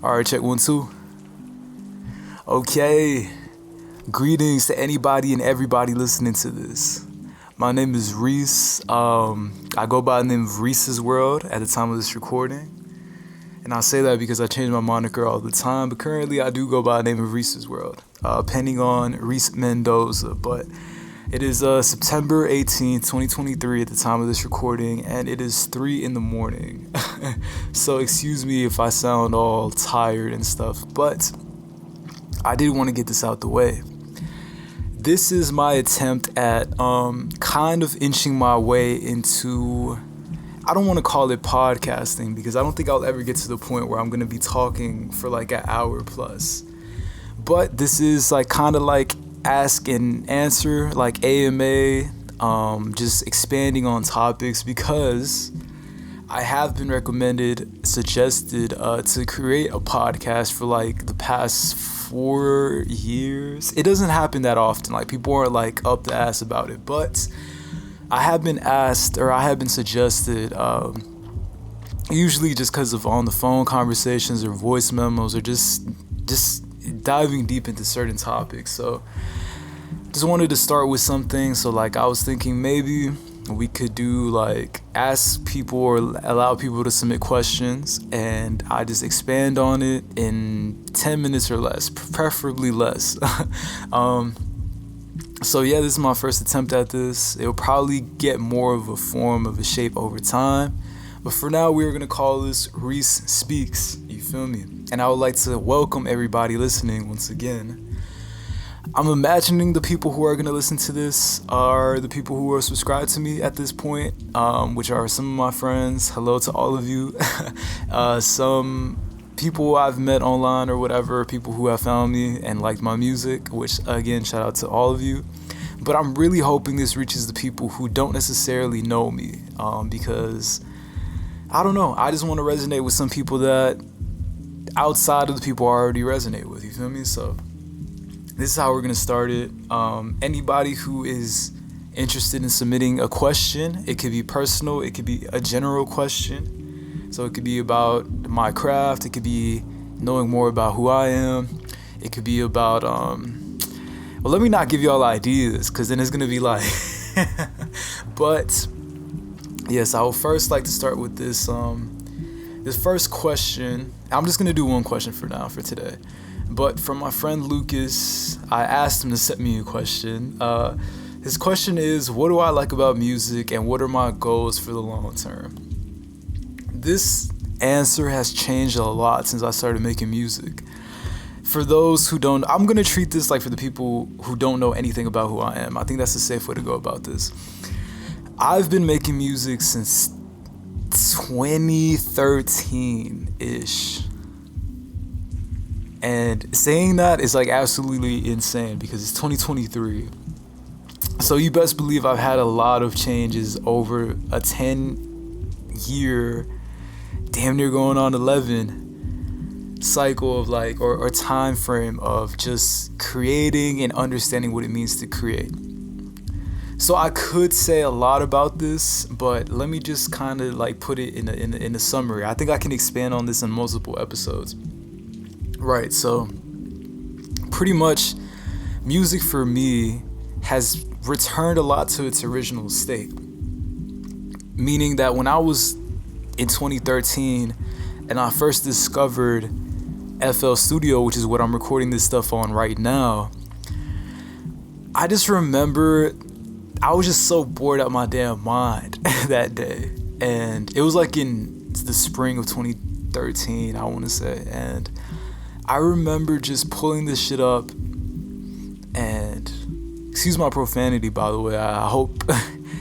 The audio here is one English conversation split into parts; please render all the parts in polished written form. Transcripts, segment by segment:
All right, check 1 2. Okay, greetings to anybody and everybody listening to this. My name is Reese. I go by the name of Reese's World at the time of this recording. And I say that because I change my moniker all the time, but currently I do go by the name of Reese's World, pending on Reese Mendoza. But it is September 18th, 2023 at the time of this recording, and it is 3 in the morning. So excuse me if I sound all tired and stuff, but I did want to get this out the way. This is my attempt at kind of inching my way into, I don't want to call it podcasting because I don't think I'll ever get to the point where I'm going to be talking for like an hour plus. But this is like kind of like ask and answer, like AMA, just expanding on topics because I have been suggested to create a podcast for like the past 4 years. It doesn't happen that often. Like people aren't like up the ass about it, but I have been asked or I have been suggested, usually just because of on the phone conversations or voice memos or just diving deep into certain topics. So just wanted to start with something. So like I was thinking maybe we could do like ask people or allow people to submit questions and I just expand on it in 10 minutes or less, preferably less. So yeah, this is my first attempt at this. It'll probably get more of a form of a shape over time. But for now, we're going to call this Reese Speaks. You feel me? And I would like to welcome everybody listening once again. I'm imagining the people who are going to listen to this are the people who are subscribed to me at this point, which are some of my friends. Hello to all of you. Some people I've met online or whatever, people who have found me and liked my music, which again, shout out to all of you. But I'm really hoping this reaches the people who don't necessarily know me, because I don't know. I just want to resonate with some people that outside of the people I already resonate with. You feel me? So this is how we're going to start it. Anybody who is interested in submitting a question, it could be personal, it could be a general question. So it could be about my craft, it could be knowing more about who I am, it could be about, well, let me not give y'all ideas because then it's going to be like, but yes, I would first like to start with this first question. I'm just going to do one question for now, for today. But from my friend Lucas, I asked him to send me a question. His question is, what do I like about music and what are my goals for the long term? This answer has changed a lot since I started making music. For those who don't, I'm going to treat this like for the people who don't know anything about who I am. I think that's a safe way to go about this. I've been making music since 2013-ish. And saying that is like absolutely insane because it's 2023. So you best believe I've had a lot of changes over a 10-year, damn near going on 11 cycle of like, or time frame of just creating and understanding what it means to create. So I could say a lot about this, but let me just kind of like put it in a summary. I think I can expand on this in multiple episodes. Right, so pretty much music for me has returned a lot to its original state. Meaning that when I was in 2013 and I first discovered FL Studio, which is what I'm recording this stuff on right now, I just remember I was just so bored out of my damn mind that day. And it was like in the spring of 2013, I want to say. And I remember just pulling this shit up and, excuse my profanity, by the way. I hope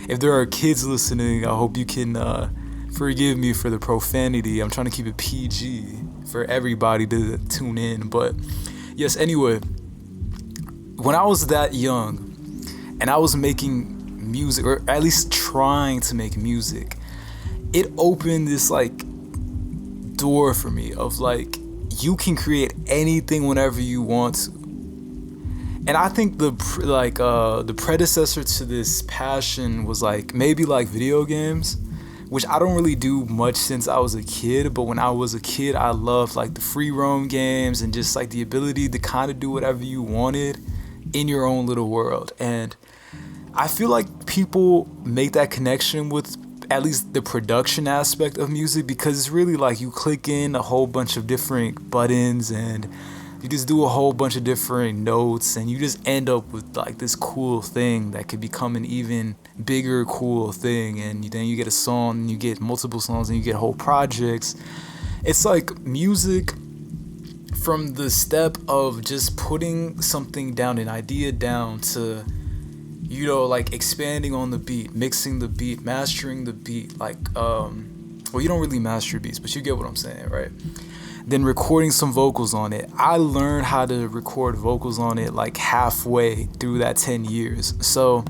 if there are kids listening, I hope you can forgive me for the profanity. I'm trying to keep it PG for everybody to tune in. But yes, anyway, when I was that young and I was making music, or at least trying to make music, it opened this like door for me of like, you can create anything whenever you want to. And I think the predecessor to this passion was like maybe like video games, which I don't really do much since I was a kid. But when I was a kid, I loved like the free roam games and just like the ability to kind of do whatever you wanted in your own little world. And I feel like people make that connection with at least the production aspect of music, because it's really like you click in a whole bunch of different buttons and you just do a whole bunch of different notes, and you just end up with like this cool thing that could become an even bigger cool thing. And then you get a song, and you get multiple songs, and you get whole projects. It's like music, from the step of just putting something down, an idea down, to like expanding on the beat, mixing the beat, mastering the beat, like well, you don't really master beats, but you get what I'm saying, right? Then recording some vocals on it. I learned how to record vocals on it like halfway through that 10 years. So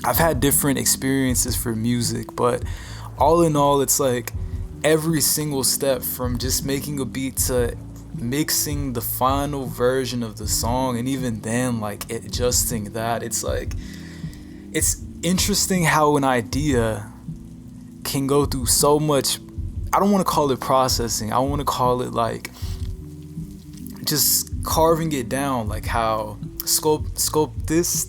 I've had different experiences for music, but all in all, it's like every single step from just making a beat to mixing the final version of the song, and even then like adjusting that. It's like, it's interesting how an idea can go through so much. I don't want to call it processing, I want to call it like just carving it down, like how sculptors,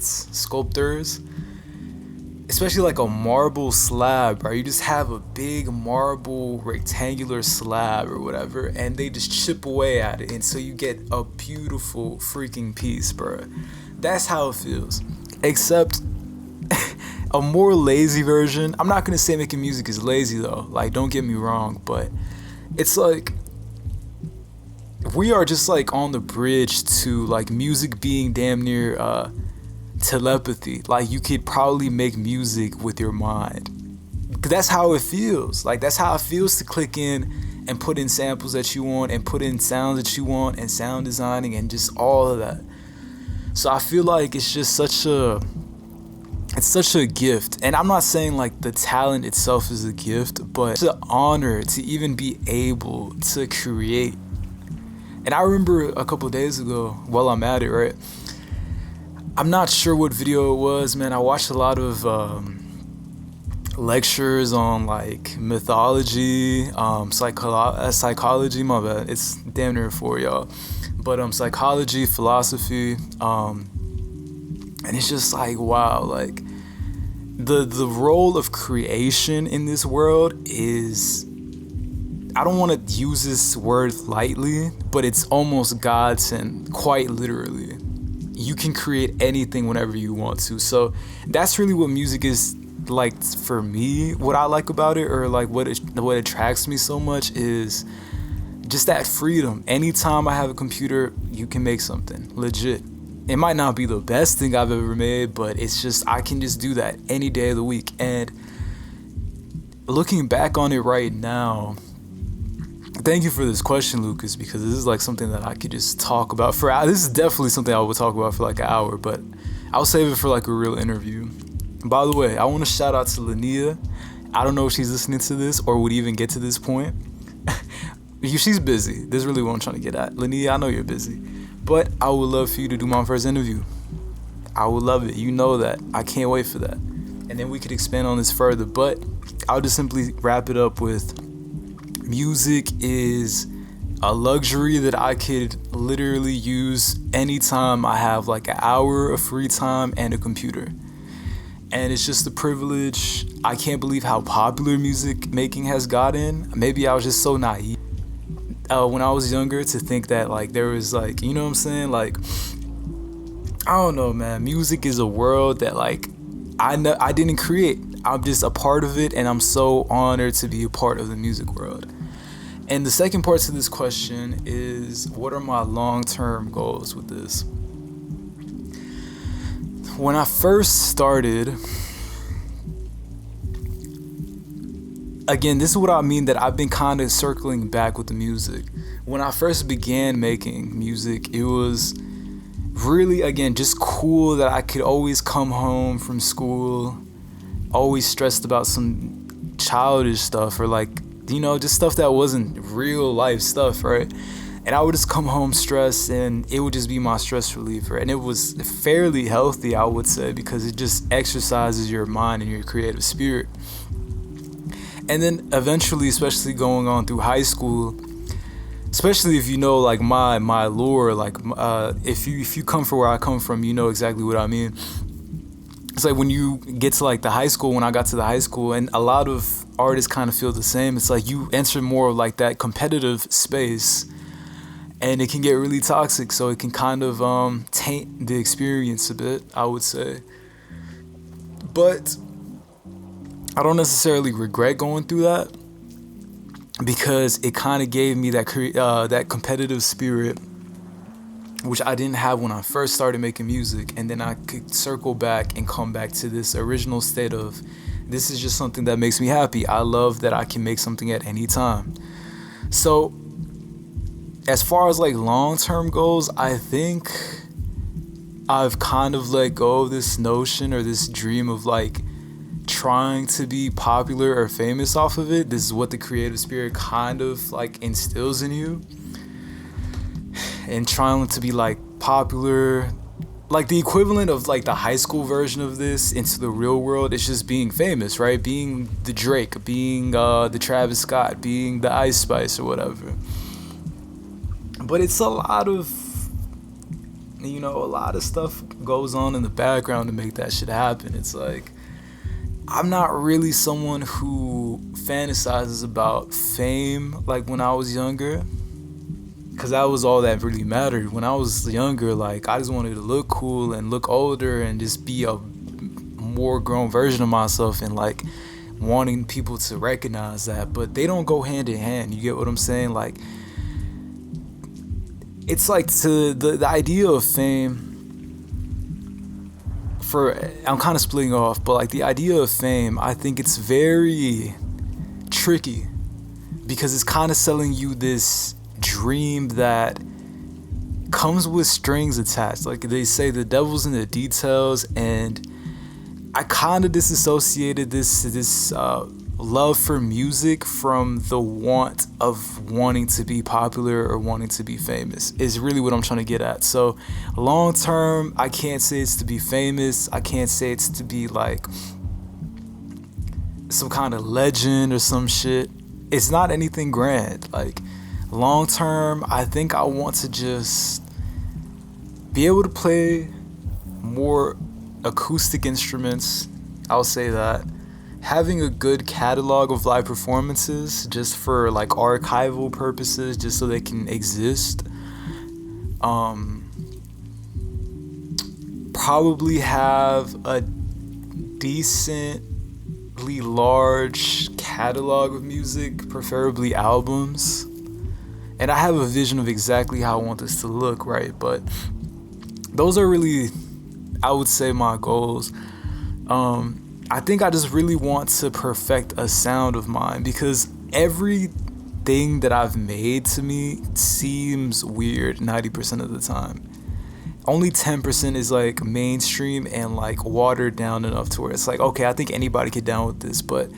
especially like a marble slab, right? You just have a big marble rectangular slab or whatever, and they just chip away at it until you get a beautiful freaking piece, bro. That's how it feels. Except a more lazy version. I'm not gonna say making music is lazy though, like don't get me wrong, but it's like we are just like on the bridge to like music being damn near telepathy. Like you could probably make music with your mind. That's how it feels. Like that's how it feels to click in and put in samples that you want, and put in sounds that you want, and sound designing, and just all of that. So I feel like it's just such a gift. And I'm not saying like the talent itself is a gift, but it's an honor to even be able to create. And I remember a couple of days ago, while I'm at it, right? I'm not sure what video it was, man. I watched a lot of lectures on like mythology, psychology, my bad. It's damn near 4, y'all. But psychology, philosophy, and it's just like, wow, like the role of creation in this world is, I don't want to use this word lightly, but it's almost godsend, quite literally. You can create anything whenever you want to. So that's really what music is like for me. What I like about it, or like what attracts me so much, is just that freedom. Anytime I have a computer, you can make something legit. It might not be the best thing I've ever made, but it's just, I can just do that any day of the week. And looking back on it right now, thank you for this question, Lucas, because this is like something that I could just talk about for. This is definitely something I would talk about for like an hour, but I'll save it for like a real interview. By the way, I want to shout out to Linnea. I don't know if she's listening to this or would even get to this point. She's busy. This is really what I'm trying to get at. Linnea, I know you're busy, but I would love for you to do my first interview. I would love it. You know that. I can't wait for that. And then we could expand on this further, but I'll just simply wrap it up with, music is a luxury that I could literally use anytime I have like an hour of free time and a computer. And it's just a privilege. I can't believe how popular music making has gotten. Maybe I was just so naive when I was younger to think that like there was like, you know what I'm saying? Like, I don't know, man. Music is a world that like I didn't create. I'm just a part of it, and I'm so honored to be a part of the music world. And the second part to this question is, what are my long-term goals with this? When I first started, again, this is what I mean, that I've been kind of circling back with the music. When I first began making music, it was really, again, just cool that I could always come home from school, always stressed about some childish stuff, or like, you know, just stuff that wasn't real life stuff, right? And I would just come home stressed, and it would just be my stress reliever. And it was fairly healthy, I would say, because it just exercises your mind and your creative spirit. And then eventually, especially going on through high school, especially if you know like my lore, like if you come from where I come from, you know exactly what I mean. It's like when you get to like the high school, when I got to the high school, and a lot of artists kind of feel the same. It's like you enter more of like that competitive space, and it can get really toxic. So it can kind of taint the experience a bit, I would say. But I don't necessarily regret going through that, because it kind of gave me that competitive spirit, which I didn't have when I first started making music. And then I could circle back and come back to this original state of, this is just something that makes me happy. I love that I can make something at any time. So as far as like long-term goals, I think I've kind of let go of this notion or this dream of like trying to be popular or famous off of it. This is what the creative spirit kind of like instills in you. And trying to be like popular, like the equivalent of like the high school version of this into the real world is just being famous, right? Being the Drake, being the Travis Scott, being the Ice Spice or whatever. But it's a lot of stuff goes on in the background to make that shit happen. It's like, I'm not really someone who fantasizes about fame like when I was younger, because that was all that really mattered. When I was younger, like, I just wanted to look cool and look older and just be a more grown version of myself, and like wanting people to recognize that. But they don't go hand in hand. You get what I'm saying? Like, it's like to the idea of fame, I'm kind of splitting off, but like the idea of fame, I think it's very tricky, because it's kind of selling you this dream that comes with strings attached. Like they say, the devil's in the details, and I kind of disassociated this love for music from the want of wanting to be popular or wanting to be famous, is really what I'm trying to get at. So long term, I can't say it's to be famous. I can't say it's to be like some kind of legend or some shit. It's not anything grand. Like, long term, I think I want to just be able to play more acoustic instruments. I'll say that. Having a good catalog of live performances just for like archival purposes, just so they can exist. Probably have a decently large catalog of music, preferably albums. And I have a vision of exactly how I want this to look, right? But those are really, I would say, my goals. I think I just really want to perfect a sound of mine, because everything that I've made to me seems weird 90% of the time. Only 10% is like mainstream and like watered down enough to where it's like, okay, I think anybody could down with this. But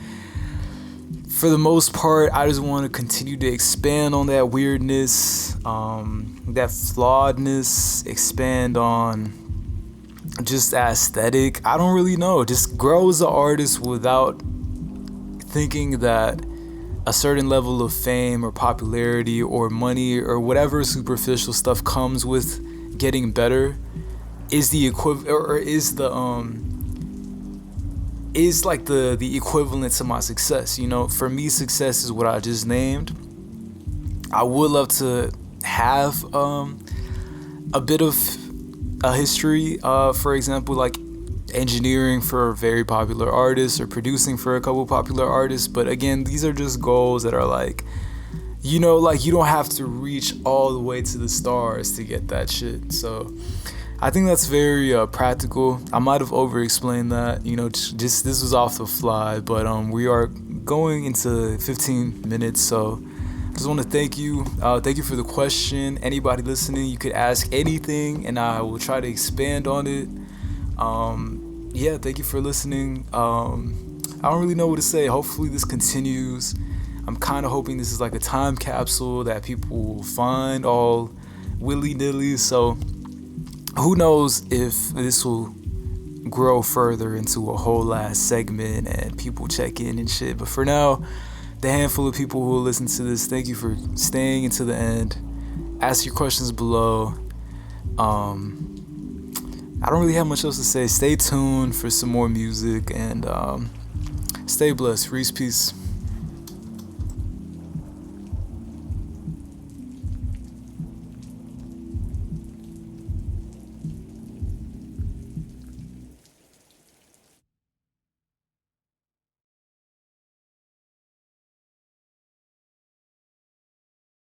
for the most part, I just want to continue to expand on that weirdness, that flawedness, expand on just aesthetic. I don't really know. Just grow as an artist without thinking that a certain level of fame or popularity or money or whatever superficial stuff comes with getting better is the equivalent, or is the is like the equivalent to my success. You know, for me, success is what I just named. I would love to have a bit of a history, for example, like engineering for very popular artists or producing for a couple popular artists. But again, these are just goals that are like, you know, like you don't have to reach all the way to the stars to get that shit. So I think that's very practical. I might have over-explained that, you know, just this was off the fly, but we are going into 15 minutes, so I just want to thank you. Thank you for the question. Anybody listening, you could ask anything, and I will try to expand on it. Yeah, thank you for listening. I don't really know what to say. Hopefully this continues. I'm kind of hoping this is like a time capsule that people will find all willy-nilly, so who knows if this will grow further into a whole last segment and people check in and shit. But for now, the handful of people who will listen to this, thank you for staying until the end. Ask your questions below. I don't really have much else to say. Stay tuned for some more music and stay blessed. Reese, peace.